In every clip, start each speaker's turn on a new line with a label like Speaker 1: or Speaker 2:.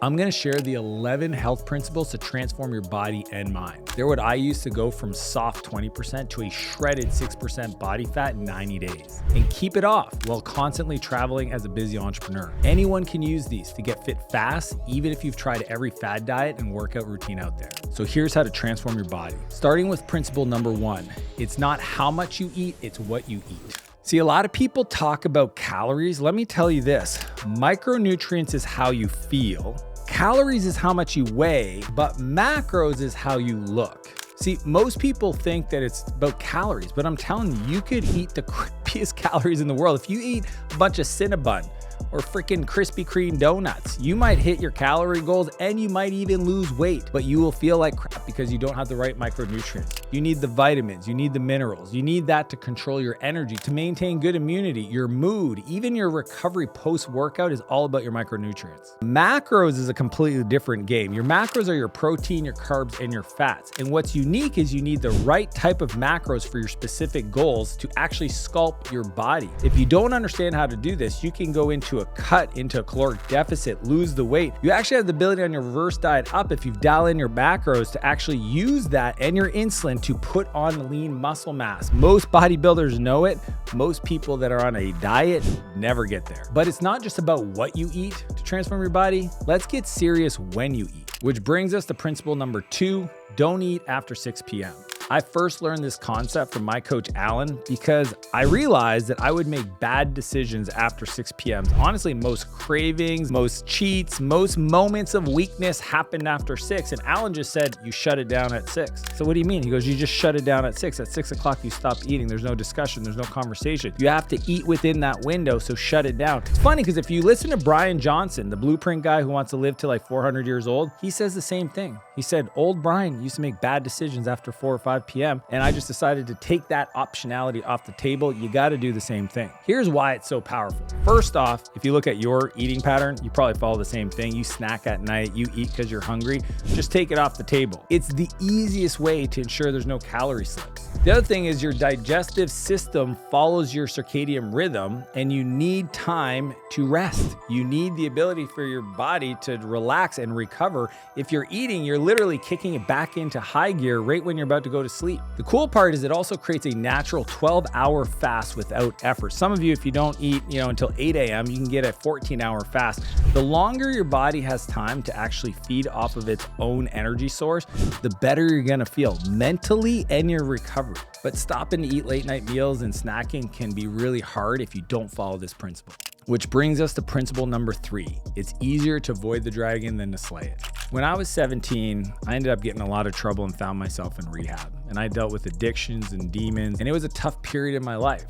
Speaker 1: I'm gonna share the 11 health principles to transform your body and mind. They're what I used to go from soft 20% to a shredded 6% body fat in 90 days. And keep it off while constantly traveling as a busy entrepreneur. Anyone can use these to get fit fast, even if you've tried every fad diet and workout routine out there. So here's how to transform your body. Starting with principle number 1, it's not how much you eat, it's what you eat. See, a lot of people talk about calories. Let me tell you this, micronutrients is how you feel. Calories is how much you weigh, but macros is how you look. See, most people think that it's about calories, but I'm telling you, you could eat the crappiest calories in the world. If you eat a bunch of Cinnabon or freaking Krispy Kreme donuts, you might hit your calorie goals and you might even lose weight, but you will feel like crap because you don't have the right micronutrients. You need the vitamins, you need the minerals, you need that to control your energy, to maintain good immunity, your mood, even your recovery post-workout is all about your micronutrients. Macros is a completely different game. Your macros are your protein, your carbs, and your fats. And what's unique is you need the right type of macros for your specific goals to actually sculpt your body. If you don't understand how to do this, you can go into a cut, into a caloric deficit, lose the weight. You actually have the ability on your reverse diet up if you dial in your macros to actually use that and your insulin to put on lean muscle mass. Most bodybuilders know it. Most people that are on a diet never get there. But it's not just about what you eat to transform your body. Let's get serious when you eat, which brings us to principle number 2, don't eat after 6 p.m. I first learned this concept from my coach, Alan, because I realized that I would make bad decisions after 6 p.m. Honestly, most cravings, most cheats, most moments of weakness happened after 6. And Alan just said, you shut it down at 6. So what do you mean? He goes, you just shut it down at 6. At 6 o'clock, you stop eating. There's no discussion. There's no conversation. You have to eat within that window, so shut it down. It's funny because if you listen to Brian Johnson, the blueprint guy who wants to live to like 400 years old, he says the same thing. He said, old Brian used to make bad decisions after 4 or 5 p.m. And I just decided to take that optionality off the table. You got to do the same thing. Here's why it's so powerful. First off, if you look at your eating pattern, you probably follow the same thing. You snack at night, you eat because you're hungry. Just take it off the table. It's the easiest way to ensure there's no calorie slips. The other thing is your digestive system follows your circadian rhythm and you need time to rest. You need the ability for your body to relax and recover. If you're eating, you're literally kicking it back into high gear right when you're about to go to sleep. The cool part is it also creates a natural 12-hour fast without effort. Some of you, if you don't eat, until 8 a.m., you can get a 14-hour fast. The longer your body has time to actually feed off of its own energy source, the better you're gonna feel mentally and your recovery. But stopping to eat late night meals and snacking can be really hard if you don't follow this principle. Which brings us to principle number 3. It's easier to avoid the dragon than to slay it. When I was 17, I ended up getting a lot of trouble and found myself in rehab. And I dealt with addictions and demons, and it was a tough period in my life.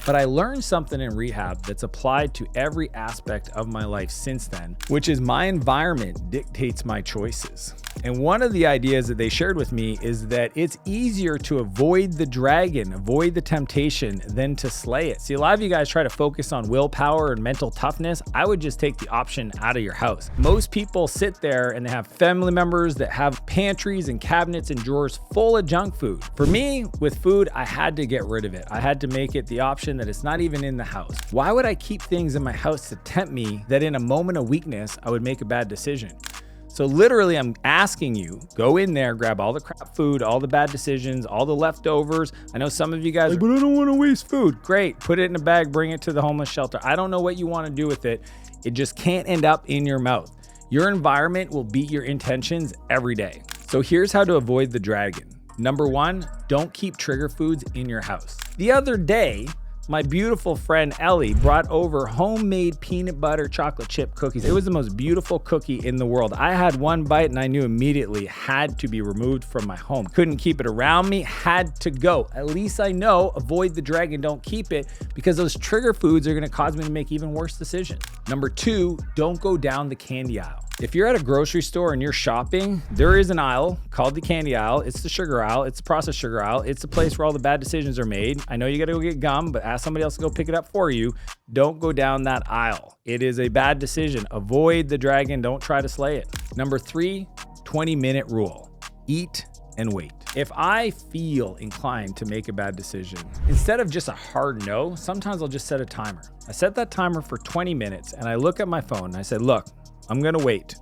Speaker 1: But I learned something in rehab that's applied to every aspect of my life since then, which is my environment dictates my choices. And one of the ideas that they shared with me is that it's easier to avoid the dragon, avoid the temptation, than to slay it. See, a lot of you guys try to focus on willpower and mental toughness. I would just take the option out of your house. Most people sit there and they have family members that have pantries and cabinets and drawers full of junk food. For me, with food, I had to get rid of it. I had to make it the option that it's not even in the house. Why would I keep things in my house to tempt me that in a moment of weakness, I would make a bad decision? So literally, I'm asking you, go in there, grab all the crap food, all the bad decisions, all the leftovers. I know some of you guys are like, but I don't want to waste food. Great, put it in a bag, bring it to the homeless shelter. I don't know what you want to do with it. It just can't end up in your mouth. Your environment will beat your intentions every day. So here's how to avoid the dragon. Number 1, don't keep trigger foods in your house. The other day, my beautiful friend Ellie brought over homemade peanut butter chocolate chip cookies. It was the most beautiful cookie in the world. I had one bite and I knew immediately it had to be removed from my home. Couldn't keep it around me, had to go. At least I know, avoid the dragon, don't keep it, because those trigger foods are gonna cause me to make even worse decisions. Number 2, don't go down the candy aisle. If you're at a grocery store and you're shopping, there is an aisle called the candy aisle. It's the sugar aisle. It's the processed sugar aisle. It's the place where all the bad decisions are made. I know you gotta go get gum, but ask somebody else to go pick it up for you. Don't go down that aisle. It is a bad decision. Avoid the dragon. Don't try to slay it. Number 3, 20-minute rule. Eat and wait. If I feel inclined to make a bad decision, instead of just a hard no, sometimes I'll just set a timer. I set that timer for 20 minutes and I look at my phone and I said, look, I'm gonna wait.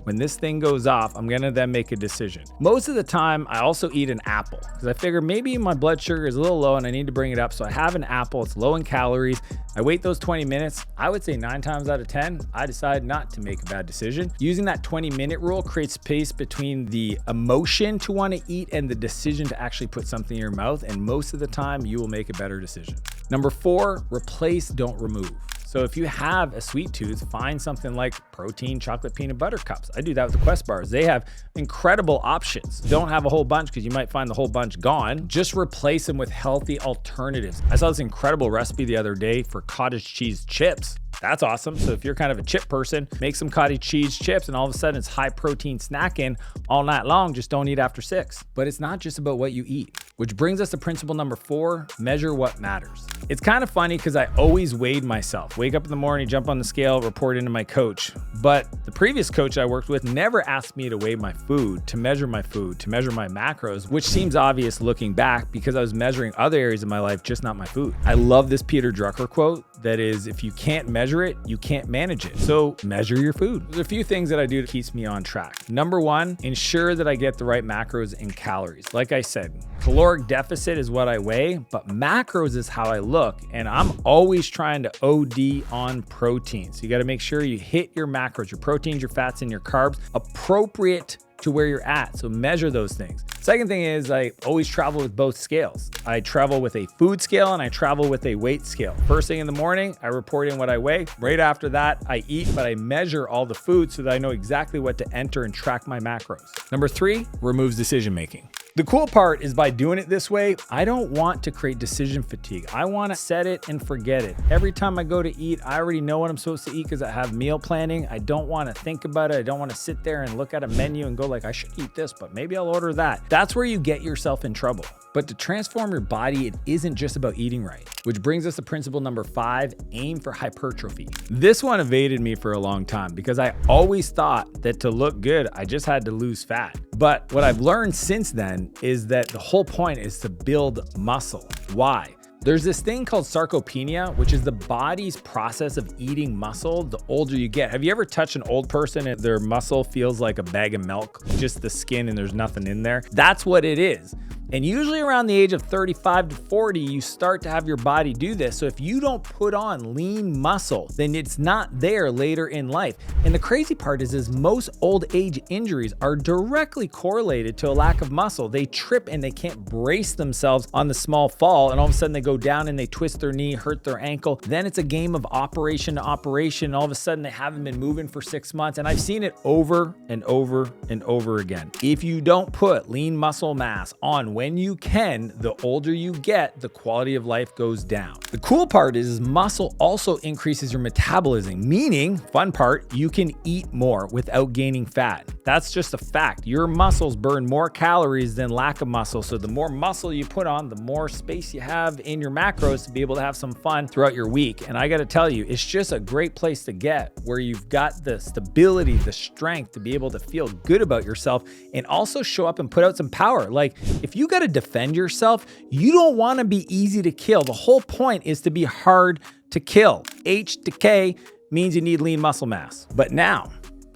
Speaker 1: When this thing goes off, I'm gonna then make a decision. Most of the time, I also eat an apple because I figure maybe my blood sugar is a little low and I need to bring it up. So I have an apple, it's low in calories. I wait those 20 minutes. I would say 9 times out of 10, I decide not to make a bad decision. Using that 20-minute rule creates space between the emotion to want to eat and the decision to actually put something in your mouth. And most of the time, you will make a better decision. Number 4, replace, don't remove. So if you have a sweet tooth, find something like protein chocolate peanut butter cups. I do that with the Quest bars. They have incredible options. Don't have a whole bunch because you might find the whole bunch gone. Just replace them with healthy alternatives. I saw this incredible recipe the other day for cottage cheese chips. That's awesome. So if you're kind of a chip person, make some cottage cheese chips and all of a sudden it's high protein snacking all night long. Just don't eat after 6. But it's not just about what you eat, which brings us to principle number 4, measure what matters. It's kind of funny because I always weighed myself. Wake up in the morning, jump on the scale, report into my coach. But the previous coach I worked with never asked me to weigh my food, to measure my food, to measure my macros, which seems obvious looking back because I was measuring other areas of my life, just not my food. I love this Peter Drucker quote that is, if you can't measure it, you can't manage it. So measure your food. There's a few things that I do that keeps me on track. Number 1, ensure that I get the right macros and calories. Like I said, caloric deficit is what I weigh, but macros is how I look. And I'm always trying to OD on protein. So you got to make sure you hit your macros, your proteins, your fats, and your carbs appropriate to where you're at. So measure those things. Second thing is I always travel with both scales. I travel with a food scale and I travel with a weight scale. First thing in the morning, I report in what I weigh. Right after that, I eat, but I measure all the food so that I know exactly what to enter and track my macros. Number 3, removes decision making. The cool part is by doing it this way, I don't want to create decision fatigue. I want to set it and forget it. Every time I go to eat, I already know what I'm supposed to eat because I have meal planning. I don't want to think about it. I don't want to sit there and look at a menu and go like, I should eat this, but maybe I'll order that. That's where you get yourself in trouble. But to transform your body, it isn't just about eating right, which brings us to principle number 5, aim for hypertrophy. This one evaded me for a long time because I always thought that to look good, I just had to lose fat. But what I've learned since then is that the whole point is to build muscle. Why? There's this thing called sarcopenia, which is the body's process of eating muscle the older you get. Have you ever touched an old person and their muscle feels like a bag of milk, just the skin and there's nothing in there? That's what it is. And usually around the age of 35 to 40, you start to have your body do this. So if you don't put on lean muscle, then it's not there later in life. And the crazy part is most old age injuries are directly correlated to a lack of muscle. They trip and they can't brace themselves on the small fall. And all of a sudden they go down and they twist their knee, hurt their ankle. Then it's a game of operation to operation. All of a sudden they haven't been moving for 6 months. And I've seen it over and over and over again. If you don't put lean muscle mass on when you can, the older you get, the quality of life goes down. The cool part is muscle also increases your metabolism, meaning, fun part, you can eat more without gaining fat. That's just a fact. Your muscles burn more calories than lack of muscle. So the more muscle you put on, the more space you have in your macros to be able to have some fun throughout your week. And I got to tell you, it's just a great place to get where you've got the stability, the strength to be able to feel good about yourself and also show up and put out some power. Like if you got to defend yourself, you don't want to be easy to kill. The whole point is to be hard to kill. H to K means you need lean muscle mass. But now,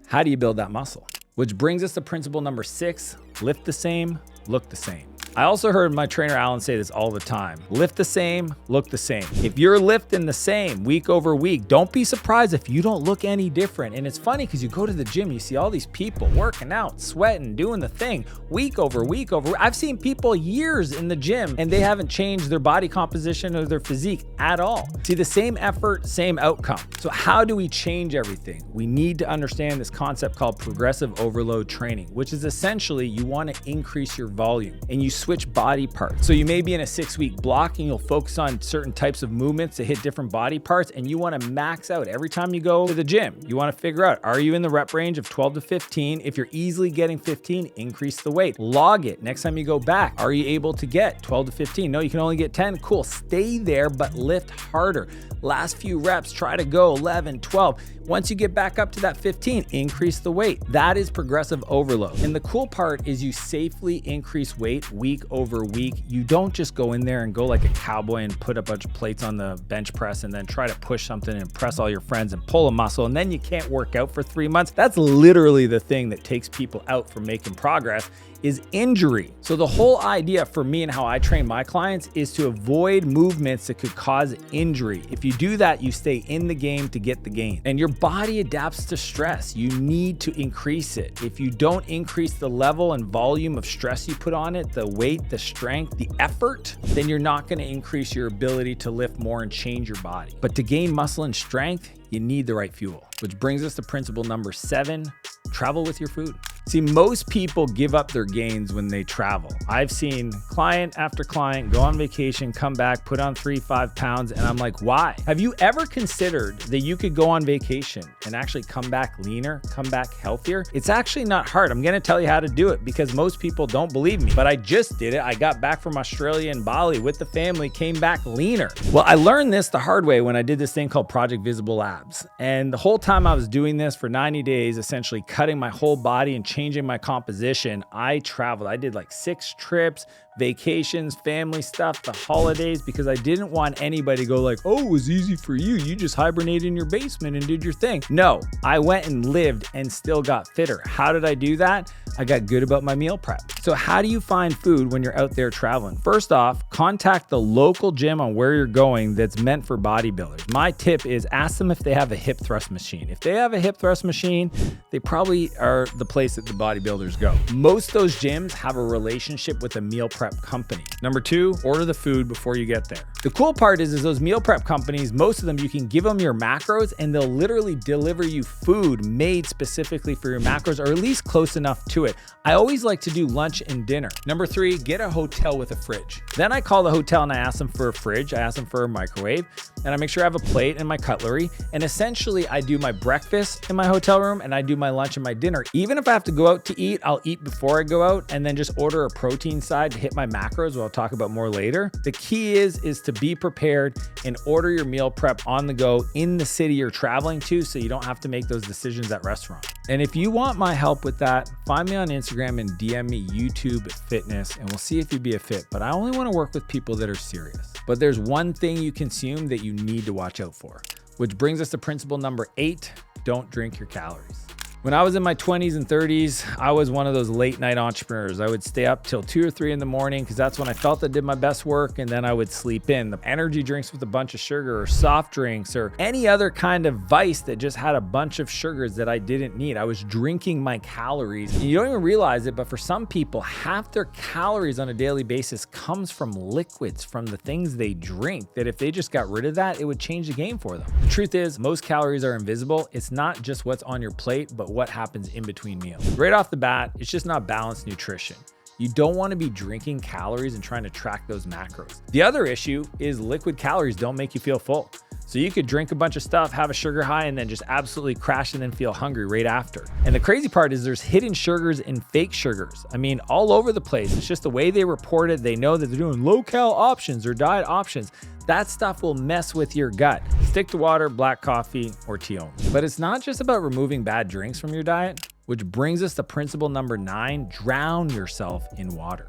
Speaker 1: how do you build that muscle? Which brings us to principle number 6, lift the same, look the same. I also heard my trainer Alan say this all the time. Lift the same, look the same. If you're lifting the same week over week, don't be surprised if you don't look any different. And it's funny because you go to the gym, you see all these people working out, sweating, doing the thing week over week over. I've seen people years in the gym and they haven't changed their body composition or their physique at all. See, the same effort, same outcome. So how do we change everything? We need to understand this concept called progressive overload training, which is essentially you want to increase your volume and you switch body parts. So you may be in a 6-week block and you'll focus on certain types of movements to hit different body parts, and you want to max out every time you go to the gym. You want to figure out, are you in the rep range of 12 to 15? If you're easily getting 15, increase the weight. Log it. Next time you go back, are you able to get 12 to 15? No, you can only get 10. Cool. Stay there, but lift harder. Last few reps, try to go 11, 12. Once you get back up to that 15, increase the weight. That is progressive overload. And the cool part is you safely increase weight week week over week, you don't just go in there and go like a cowboy and put a bunch of plates on the bench press and then try to push something and impress all your friends and pull a muscle, and then you can't work out for 3 months. That's literally the thing that takes people out from making progress, is injury. So the whole idea for me and how I train my clients is to avoid movements that could cause injury. If you do that, you stay in the game to get the gain. And your body adapts to stress. You need to increase it. If you don't increase the level and volume of stress you put on it, the weight, the strength, the effort, then you're not gonna increase your ability to lift more and change your body. But to gain muscle and strength, you need the right fuel. Which brings us to principle number 7, travel with your food. See, most people give up their gains when they travel. I've seen client after client go on vacation, come back, put on 3-5 pounds, and I'm like, why? Have you ever considered that you could go on vacation and actually come back leaner, come back healthier? It's actually not hard. I'm gonna tell you how to do it because most people don't believe me, but I just did it. I got back from Australia and Bali with the family, came back leaner. Well, I learned this the hard way when I did this thing called Project Visible Abs. And the whole time I was doing this for 90 days, essentially cutting my whole body and changing my composition, I traveled. I did like 6 trips, vacations, family stuff, the holidays, because I didn't want anybody to go like, oh, it was easy for you. You just hibernated in your basement and did your thing. No, I went and lived and still got fitter. How did I do that? I got good about my meal prep. So how do you find food when you're out there traveling? First off, contact the local gym on where you're going that's meant for bodybuilders. My tip is ask them if they have a hip thrust machine. If they have a hip thrust machine, they probably are the place that the bodybuilders go. Most of those gyms have a relationship with a meal prep company. Number 2, order the food before you get there. The cool part is those meal prep companies, most of them, you can give them your macros and they'll literally deliver you food made specifically for your macros, or at least close enough to it. I always like to do lunch and dinner. Number 3, get a hotel with a fridge. Then I call the hotel and I ask them for a fridge, I ask them for a microwave, and I make sure I have a plate and my cutlery. And essentially I do my breakfast in my hotel room and I do my lunch and my dinner. Even if I have to go out to eat, I'll eat before I go out and then just order a protein side to hit my macros, which I'll talk about more later. The key is to be prepared and order your meal prep on the go in the city you're traveling to, so you don't have to make those decisions at restaurants. And if you want my help with that, find me on Instagram and DM me YouTube Fitness and we'll see if you'd be a fit. But I only want to work with people that are serious. But there's one thing you consume that you need to watch out for, which brings us to principle number 8, don't drink your calories. When I was in my 20s and 30s, I was one of those late night entrepreneurs. I would stay up till 2 or 3 in the morning because that's when I felt I did my best work, and then I would sleep in. The energy drinks with a bunch of sugar or soft drinks or any other kind of vice that just had a bunch of sugars that I didn't need. I was drinking my calories. And you don't even realize it, but for some people, half their calories on a daily basis comes from liquids, from the things they drink, that if they just got rid of that, it would change the game for them. The truth is, most calories are invisible. It's not just what's on your plate, but what happens in between meals. Right off the bat, it's just not balanced nutrition. You don't want to be drinking calories and trying to track those macros. The other issue is liquid calories don't make you feel full. So you could drink a bunch of stuff, have a sugar high, and then just absolutely crash and then feel hungry right after. And the crazy part is there's hidden sugars and fake sugars. I mean, all over the place. It's just the way they report it. They know that they're doing low-cal options or diet options. That stuff will mess with your gut. Stick to water, black coffee, or tea only. But it's not just about removing bad drinks from your diet, which brings us to principle number 9, drown yourself in water.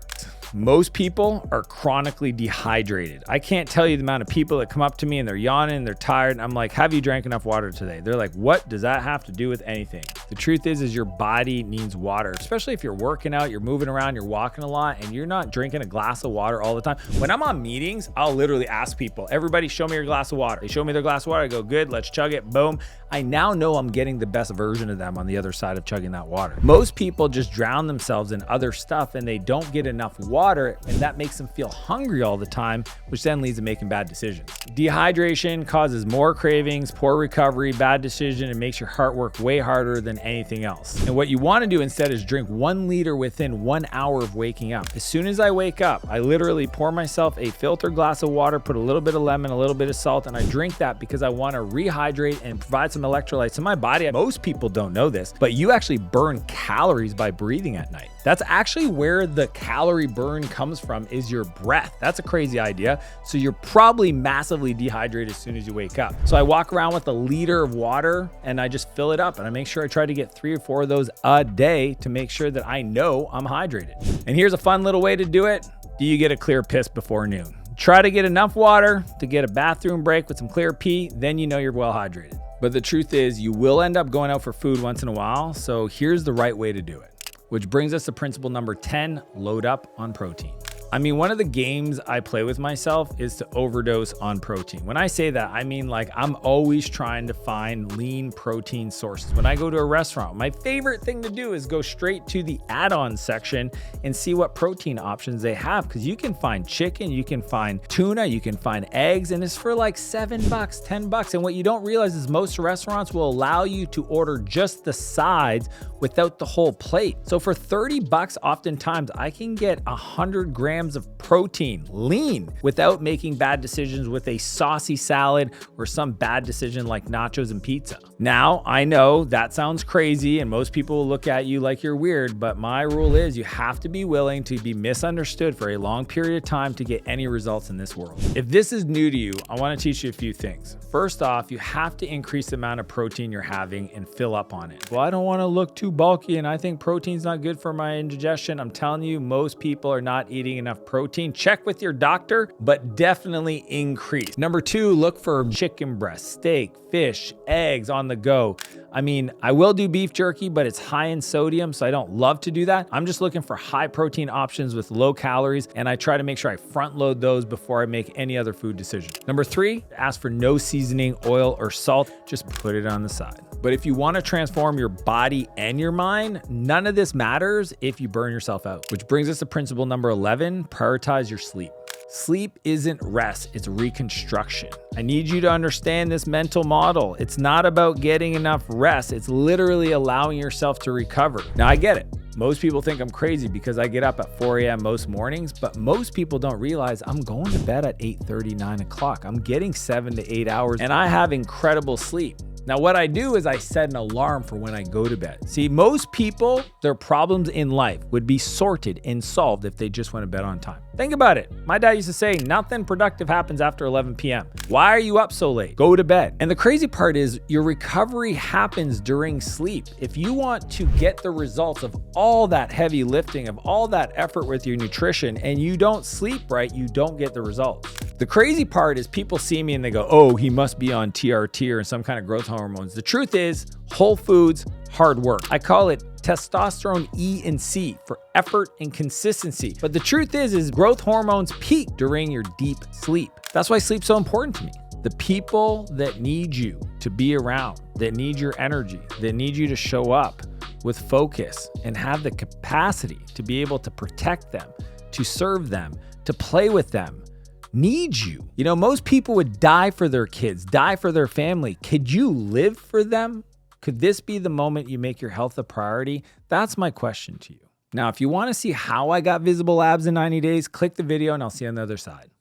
Speaker 1: Most people are chronically dehydrated. I can't tell you the amount of people that come up to me and they're yawning, they're tired, and I'm like, have you drank enough water today? They're like, what does that have to do with anything? The truth is your body needs water, especially if you're working out, you're moving around, you're walking a lot, and you're not drinking a glass of water all the time. When I'm on meetings, I'll literally ask people, everybody show me your glass of water. They show me their glass of water, I go, good, let's chug it, boom. I now know I'm getting the best version of them on the other side of chugging that water. Most people just drown themselves in other stuff and they don't get enough water, and that makes them feel hungry all the time, which then leads to making bad decisions. Dehydration causes more cravings, poor recovery, bad decision, and makes your heart work way harder than anything else. And what you want to do instead is drink 1 liter within 1 hour of waking up. As soon as I wake up, I literally pour myself a filtered glass of water, put a little bit of lemon, a little bit of salt, and I drink that because I want to rehydrate and provide some electrolytes in my body. Most people don't know this, but you actually burn calories by breathing at night. That's actually where the calorie burn comes from, is your breath. That's a crazy idea. So you're probably massively dehydrated as soon as you wake up. So I walk around with a liter of water and I just fill it up, and I make sure I try try to get 3 or 4 of those a day to make sure that I know I'm hydrated. And here's a fun little way to do it. Do you get a clear piss before noon? Try to get enough water to get a bathroom break with some clear pee, then you know you're well hydrated. But the truth is, you will end up going out for food once in a while, so here's the right way to do it. Which brings us to principle number 10, load up on protein. I mean, one of the games I play with myself is to overdose on protein. When I say that, I mean like I'm always trying to find lean protein sources. When I go to a restaurant, my favorite thing to do is go straight to the add-on section and see what protein options they have, because you can find chicken, you can find tuna, you can find eggs, and it's for like $7, $10. And what you don't realize is most restaurants will allow you to order just the sides without the whole plate. So for $30, oftentimes I can get 100 grams of protein lean without making bad decisions with a saucy salad or some bad decision like nachos and pizza. Now, I know that sounds crazy and most people will look at you like you're weird, but my rule is you have to be willing to be misunderstood for a long period of time to get any results in this world. If this is new to you, I want to teach you a few things. First off, you have to increase the amount of protein you're having and fill up on it. Well, I don't want to look too bulky and I think protein's not good for my indigestion. I'm telling you, most people are not eating enough protein. Check with your doctor, but definitely increase. Number 2, look for chicken breast, steak, fish, eggs on the go. I mean, I will do beef jerky, but it's high in sodium, so I don't love to do that. I'm just looking for high protein options with low calories, and I try to make sure I front load those before I make any other food decision. Number 3, ask for no seasoning, oil, or salt. Just put it on the side. But if you want to transform your body and your mind, none of this matters if you burn yourself out. Which brings us to principle number 11, prioritize your sleep. Sleep isn't rest, it's reconstruction. I need you to understand this mental model. It's not about getting enough rest, it's literally allowing yourself to recover. Now, I get it. Most people think I'm crazy because I get up at 4 a.m. most mornings, but most people don't realize I'm going to bed at 8:30, 9 o'clock. I'm getting 7 to 8 hours and I have incredible sleep. Now, what I do is I set an alarm for when I go to bed. See, most people, their problems in life would be sorted and solved if they just went to bed on time. Think about it. My dad used to say, nothing productive happens after 11 p.m. Why are you up so late? Go to bed. And the crazy part is your recovery happens during sleep. If you want to get the results of all that heavy lifting, of all that effort with your nutrition, and you don't sleep right, you don't get the results. The crazy part is people see me and they go, oh, he must be on TRT or some kind of growth hormones. The truth is, whole foods, hard work. I call it testosterone E and C for effort and consistency. But the truth is growth hormones peak during your deep sleep. That's why sleep's so important to me. The people that need you to be around, that need your energy, that need you to show up with focus and have the capacity to be able to protect them, to serve them, to play with them, need you. You know, most people would die for their kids, die for their family. Could you live for them? Could this be the moment you make your health a priority? That's my question to you. Now, if you want to see how I got visible abs in 90 days, click the video and I'll see you on the other side.